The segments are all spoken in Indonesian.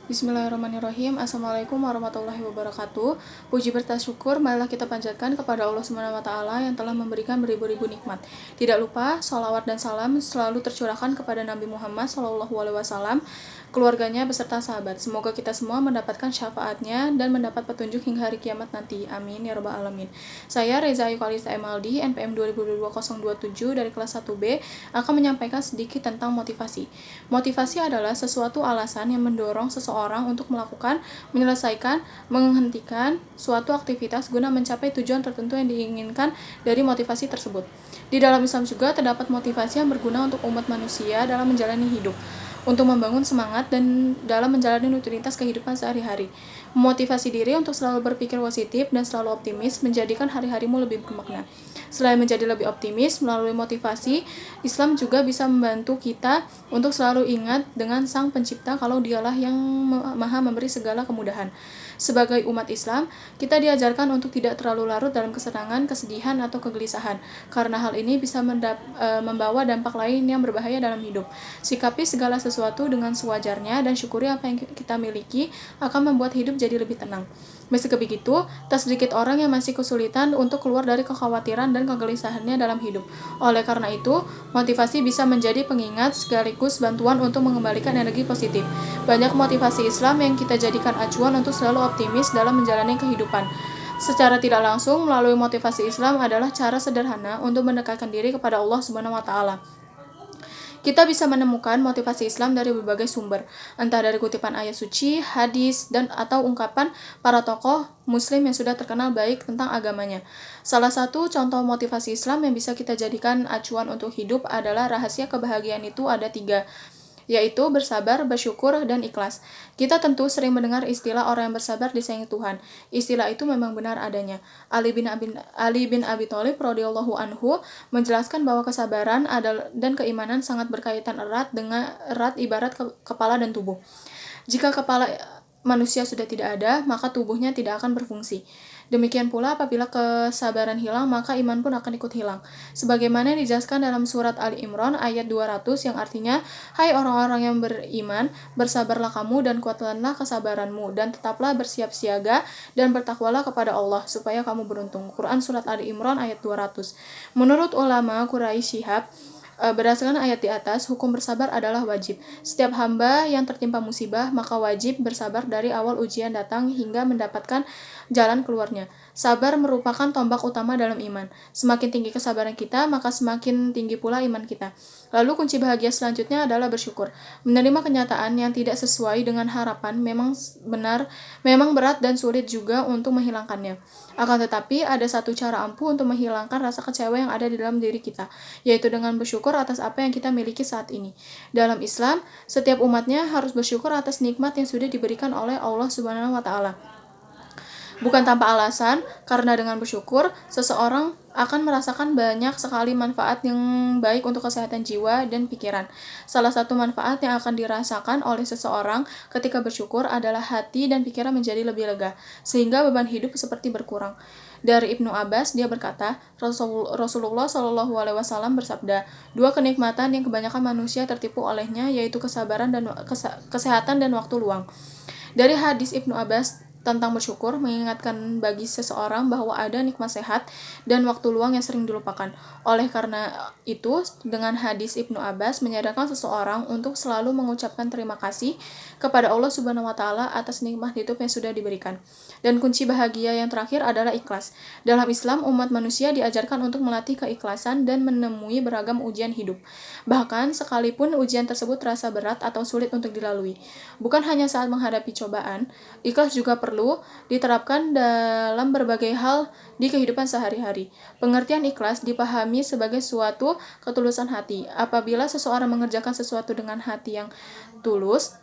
Bismillahirrahmanirrahim. Assalamualaikum warahmatullahi wabarakatuh. Puji bertasyukur marilah kita panjatkan kepada Allah Subhanahu wa taala yang telah memberikan beribu-ribu nikmat. Tidak lupa shalawat dan salam selalu tercurahkan kepada Nabi Muhammad SAW, keluarganya beserta sahabat. Semoga kita semua mendapatkan syafaatnya dan mendapat petunjuk hingga hari kiamat nanti. Amin ya rabbal alamin. Saya Reza Ayu Kalista Emaldi, NPM 2022-027 dari kelas 1B, akan menyampaikan sedikit tentang motivasi. Motivasi adalah sesuatu alasan yang mendorong seseorang untuk melakukan, menyelesaikan, menghentikan suatu aktivitas guna mencapai tujuan tertentu yang diinginkan dari motivasi tersebut. Di dalam Islam juga terdapat motivasi yang berguna untuk umat manusia dalam menjalani hidup, untuk membangun semangat dan dalam menjalani rutinitas kehidupan sehari-hari. Memotivasi diri untuk selalu berpikir positif dan selalu optimis menjadikan hari-harimu lebih bermakna. Selain menjadi lebih optimis, melalui motivasi, Islam juga bisa membantu kita untuk selalu ingat dengan Sang Pencipta kalau Dialah yang maha memberi segala kemudahan. Sebagai umat Islam, kita diajarkan untuk tidak terlalu larut dalam kesenangan, kesedihan, atau kegelisahan, karena hal ini bisa membawa dampak lain yang berbahaya dalam hidup. Sikapi segala sesuatu dengan sewajarnya dan syukuri apa yang kita miliki akan membuat hidup jadi lebih tenang. Meski begitu, tak sedikit orang yang masih kesulitan untuk keluar dari kekhawatiran dan kegelisahannya dalam hidup. Oleh karena itu, motivasi bisa menjadi pengingat sekaligus bantuan untuk mengembalikan energi positif. Banyak motivasi Islam yang kita jadikan acuan untuk selalu optimis dalam menjalani kehidupan. Secara tidak langsung, melalui motivasi Islam adalah cara sederhana untuk mendekatkan diri kepada Allah Subhanahu wa taala. Kita bisa menemukan motivasi Islam dari berbagai sumber, entah dari kutipan ayat suci, hadis, dan atau ungkapan para tokoh Muslim yang sudah terkenal baik tentang agamanya. Salah satu contoh motivasi Islam yang bisa kita jadikan acuan untuk hidup adalah rahasia kebahagiaan itu ada 3, yaitu bersabar, bersyukur, dan ikhlas. Kita tentu sering mendengar istilah orang yang bersabar disayangi Tuhan. Istilah itu memang benar adanya. Ali bin Abi Thalib radhiyallahu anhu menjelaskan bahwa kesabaran dan keimanan sangat berkaitan erat ibarat kepala dan tubuh. Jika kepala manusia sudah tidak ada, maka tubuhnya tidak akan berfungsi. Demikian pula apabila kesabaran hilang, maka iman pun akan ikut hilang. Sebagaimana dijelaskan dalam surat Ali Imran ayat 200 yang artinya, "Hai orang-orang yang beriman, bersabarlah kamu dan kuatkanlah kesabaranmu, dan tetaplah bersiap siaga dan bertakwalah kepada Allah, supaya kamu beruntung." Quran surat Ali Imran ayat 200. Menurut ulama Quraisy Syihab, berdasarkan ayat di atas, hukum bersabar adalah wajib. Setiap hamba yang tertimpa musibah, maka wajib bersabar dari awal ujian datang hingga mendapatkan jalan keluarnya. Sabar merupakan tombak utama dalam iman. Semakin tinggi kesabaran kita, maka semakin tinggi pula iman kita. Lalu kunci bahagia selanjutnya adalah bersyukur. Menerima kenyataan yang tidak sesuai dengan harapan memang berat dan sulit juga untuk menghilangkannya. Akan tetapi, ada satu cara ampuh untuk menghilangkan rasa kecewa yang ada di dalam diri kita, yaitu dengan bersyukur atas apa yang kita miliki saat ini. Dalam Islam, setiap umatnya harus bersyukur atas nikmat yang sudah diberikan oleh Allah Subhanahu wa taala. Bukan tanpa alasan, karena dengan bersyukur, seseorang akan merasakan banyak sekali manfaat yang baik untuk kesehatan jiwa dan pikiran. Salah satu manfaat yang akan dirasakan oleh seseorang ketika bersyukur adalah hati dan pikiran menjadi lebih lega, sehingga beban hidup seperti berkurang. Dari Ibnu Abbas, dia berkata, Rasulullah SAW bersabda, 2 kenikmatan yang kebanyakan manusia tertipu olehnya, yaitu kesabaran dan kesehatan dan waktu luang. Dari hadis Ibnu Abbas tentang bersyukur mengingatkan bagi seseorang bahwa ada nikmat sehat dan waktu luang yang sering dilupakan. Oleh karena itu, dengan hadis Ibnu Abbas menyadarkan seseorang untuk selalu mengucapkan terima kasih kepada Allah Subhanahu wa taala atas nikmat hidup yang sudah diberikan. Dan kunci bahagia yang terakhir adalah ikhlas. Dalam Islam, umat manusia diajarkan untuk melatih keikhlasan dan menemui beragam ujian hidup. Bahkan sekalipun ujian tersebut terasa berat atau sulit untuk dilalui. Bukan hanya saat menghadapi cobaan, ikhlas juga perlu diterapkan dalam berbagai hal di kehidupan sehari-hari. Pengertian ikhlas dipahami sebagai suatu ketulusan hati. Apabila seseorang mengerjakan sesuatu dengan hati yang tulus,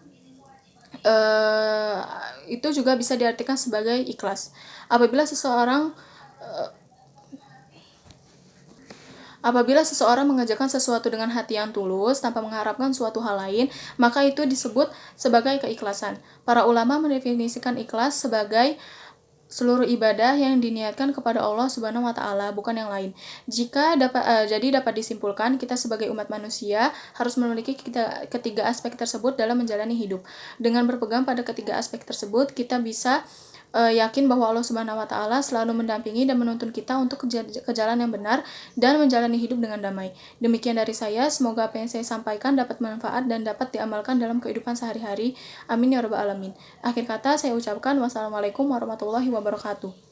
itu juga bisa diartikan sebagai ikhlas. Apabila seseorang mengerjakan sesuatu dengan hati yang tulus tanpa mengharapkan suatu hal lain, maka itu disebut sebagai keikhlasan. Para ulama mendefinisikan ikhlas sebagai seluruh ibadah yang diniatkan kepada Allah Subhanahu wa taala, bukan yang lain. Jadi dapat disimpulkan kita sebagai umat manusia harus memiliki ketiga aspek tersebut dalam menjalani hidup. Dengan berpegang pada ketiga aspek tersebut, kita bisa yakin bahwa Allah Subhanahu wa taala selalu mendampingi dan menuntun kita untuk ke jalan yang benar dan menjalani hidup dengan damai. Demikian dari saya, semoga apa yang saya sampaikan dapat bermanfaat dan dapat diamalkan dalam kehidupan sehari-hari. Amin ya rabbal alamin. Akhir kata saya ucapkan wassalamualaikum warahmatullahi wabarakatuh.